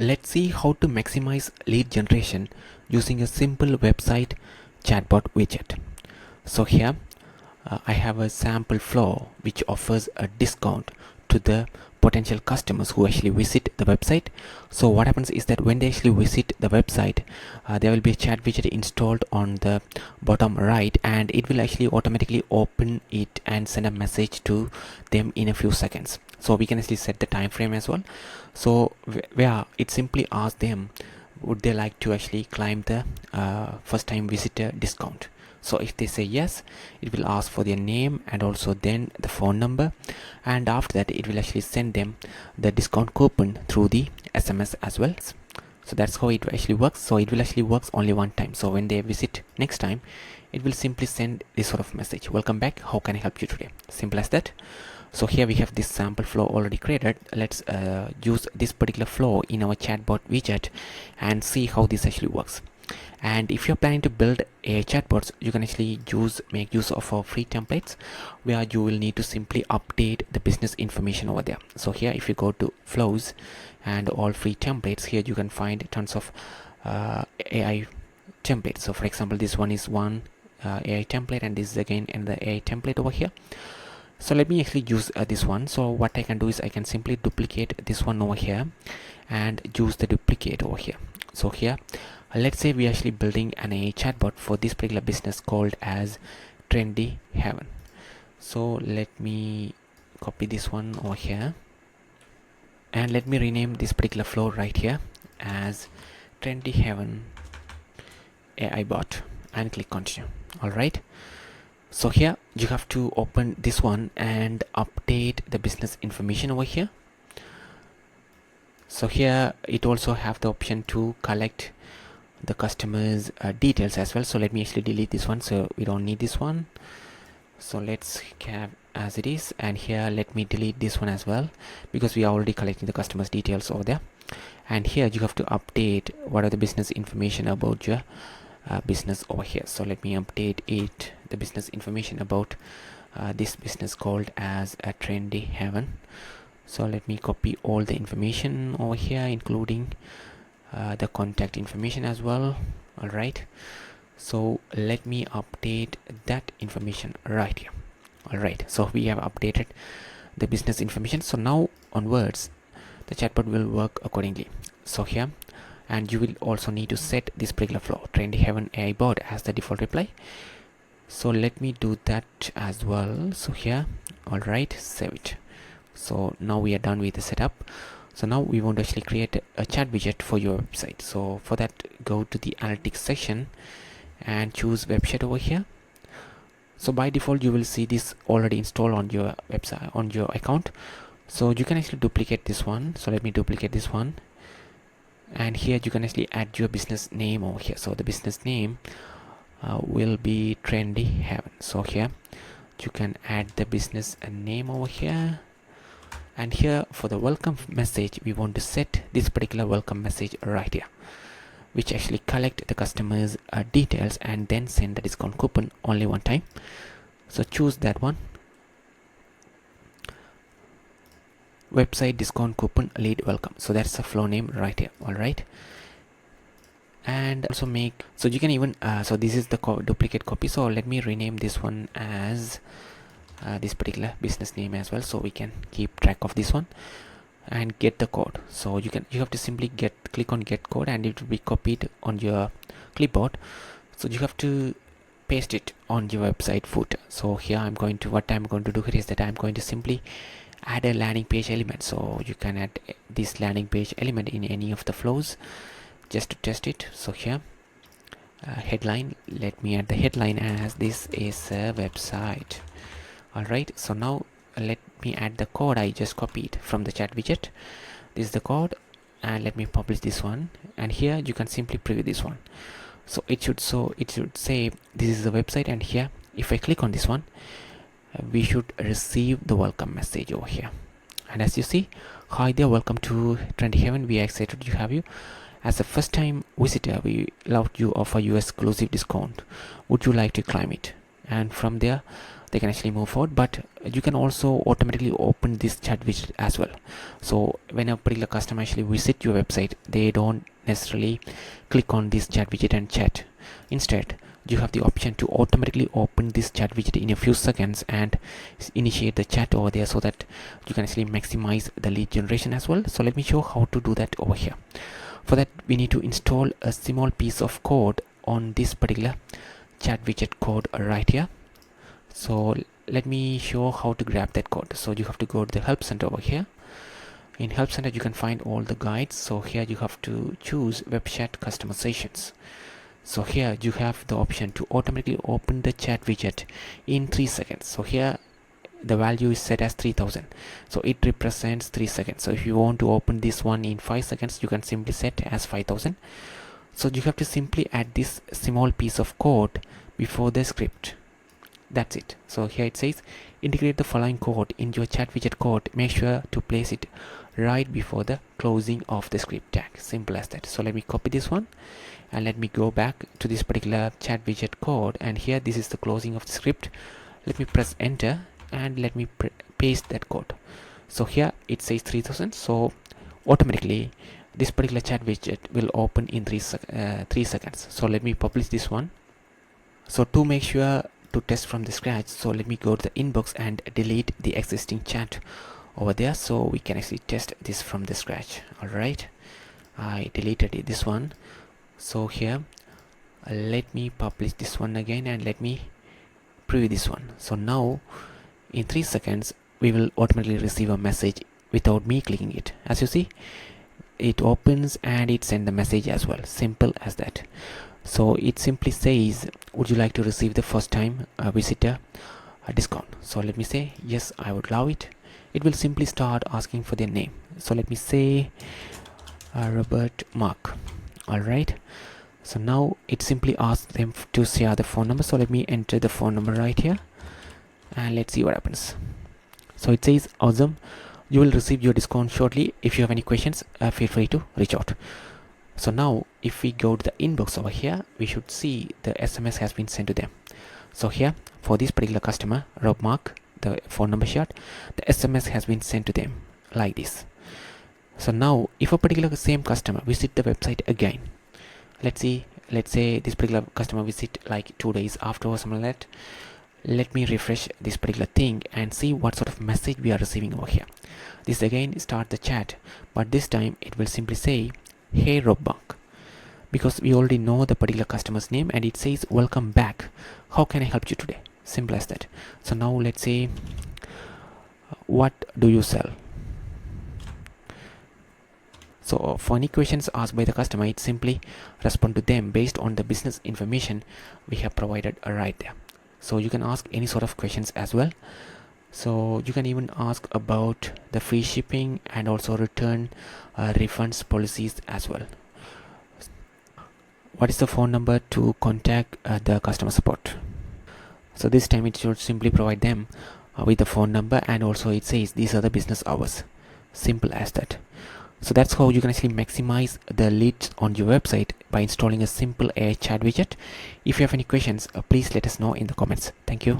Let's see how to maximize lead generation using a simple website chatbot widget. So here I have a sample flow which offers a discount to the potential customers who actually visit the website. So what happens is that when they actually visit the website, there will be a chat widget installed on the bottom right, and it will actually automatically open it and send a message to them in a few seconds. So we can actually set the time frame as well. So where it simply asks them, would they like to actually claim the first time visitor discount. So if they say yes, it will ask for their name and also then the phone number, and after that it will actually send them the discount coupon through the SMS as well. So that's how it actually works. So it will actually works only one time. So when they visit next time, it will simply send this sort of message: welcome back, how can I help you today? Simple as that. So here we have this sample flow already created. Let's use this particular flow in our chatbot widget and see how this actually works. And if you're planning to build a chatbots, you can actually make use of our free templates, where you will need to simply update the business information over there. So here, if you go to flows and all free templates, here you can find tons of AI templates. So for example, this one is one AI template, and this is again another AI template over here. So let me actually use this one. So what I can do is I can simply duplicate this one over here and use the duplicate over here. So here, let's say we're actually building an AI chatbot for this particular business called as Trendy Heaven. So let me copy this one over here, and let me rename this particular flow right here as Trendy Heaven AI bot and click continue. All right. So here you have to open this one and update the business information over here. So here it also have the option to collect the customer's details as well. So let me actually delete this one, so we don't need this one. So let's have as it is, and here let me delete this one as well, because we are already collecting the customer's details over there. And here you have to update what are the business information about your business over here. So let me update it, the business information about this business called as a Trendy Heaven. So let me copy all the information over here, including the contact information as well. All right, so let me update that information right here. All right, so we have updated the business information. So now onwards the chatbot will work accordingly. So here, and you will also need to set this particular flow, Trendy Heaven AI bot, as the default reply. So let me do that as well. So here, all right, save it. So now we are done with the setup. So now we want to actually create a chat widget for your website. So for that, go to the analytics section and choose website over here. So by default you will see this already installed on your website, on your account. So you can actually duplicate this one. So let me duplicate this one, and here you can actually add your business name over here. So the business name will be Trendy Heaven. So here you can add the business name over here, and here for the welcome message we want to set this particular welcome message right here, which actually collect the customer's details and then send the discount coupon only one time. So choose that one, website discount coupon lead welcome. So that's the flow name right here. All right, and also make, so you can even so this is the duplicate copy. So let me rename this one as this particular business name as well, so we can keep track of this one, and get the code. So you have to simply click on get code, and it will be copied on your clipboard. So you have to paste it on your website footer. So here what I'm going to do here is that I'm going to simply add a landing page element. So you can add this landing page element in any of the flows just to test it. So here headline, let me add the headline as this is a website. All right, so now let me add the code I just copied from the chat widget. This is the code, and let me publish this one, and here you can simply preview this one. So it should say this is the website, and here if I click on this one, we should receive the welcome message over here. And as you see, hi there, welcome to Trendy Heaven, we are excited to have you as a first time visitor. We love to offer you exclusive discount, would you like to claim it? And from there they can actually move forward. But you can also automatically open this chat widget as well. So when a particular customer actually visit your website, they don't necessarily click on this chat widget and chat. Instead, you have the option to automatically open this chat widget in a few seconds and initiate the chat over there, so that you can actually maximize the lead generation as well. So let me show how to do that over here. For that, we need to install a small piece of code on this particular chat widget code right here. So let me show how to grab that code. So you have to go to the help center over here. In help center, you can find all the guides. So here you have to choose web chat customizations. So here you have the option to automatically open the chat widget in 3 seconds. So here the value is set as 3000, so it represents 3 seconds. So if you want to open this one in 5 seconds, you can simply set as 5000. So you have to simply add this small piece of code before the script. That's it. So here it says integrate the following code in your chat widget code. Make sure to place it right before the closing of the script tag. Simple as that. So let me copy this one and let me go back to this particular chat widget code, and here this is the closing of the script. Let me press enter and let me paste that code. So here it says 3000, so automatically this particular chat widget will open in 3 seconds. So let me publish this one. So to make sure to test from the scratch, so let me go to the inbox and delete the existing chat over there, so we can actually test this from the scratch. Alright, I deleted this one. So here let me publish this one again and let me preview this one. So now in 3 seconds we will automatically receive a message without me clicking it. As you see, it opens and it sends the message as well. Simple as that. So it simply says, would you like to receive the first time visitor discount? So let me say yes, I would love it. It will simply start asking for their name. So let me say Robert Mark. Alright, so now it simply asks them to share the phone number. So let me enter the phone number right here and let's see what happens. So it says awesome, you will receive your discount shortly. If you have any questions, feel free to reach out. So now if we go to the inbox over here, we should see the SMS has been sent to them. So here for this particular customer, Rob Mark, the phone number shared, the SMS has been sent to them like this. So now if a particular same customer visit the website again, let's say this particular customer visit like 2 days after or something like that. Let me refresh this particular thing and see what sort of message we are receiving over here. This again start the chat, but this time it will simply say hey Rob Mark, because we already know the particular customer's name, and it says welcome back, how can I help you today? Simple as that. So now let's say what do you sell? So for any questions asked by the customer, it simply respond to them based on the business information we have provided right there. So you can ask any sort of questions as well. So you can even ask about the free shipping and also return refunds policies as well. What is the phone number to contact the customer support? So this time it should simply provide them with the phone number, and also it says these are the business hours. Simple as that. So that's how you can actually maximize the leads on your website by installing a simple AI chat widget. If you have any questions, please let us know in the comments. Thank you.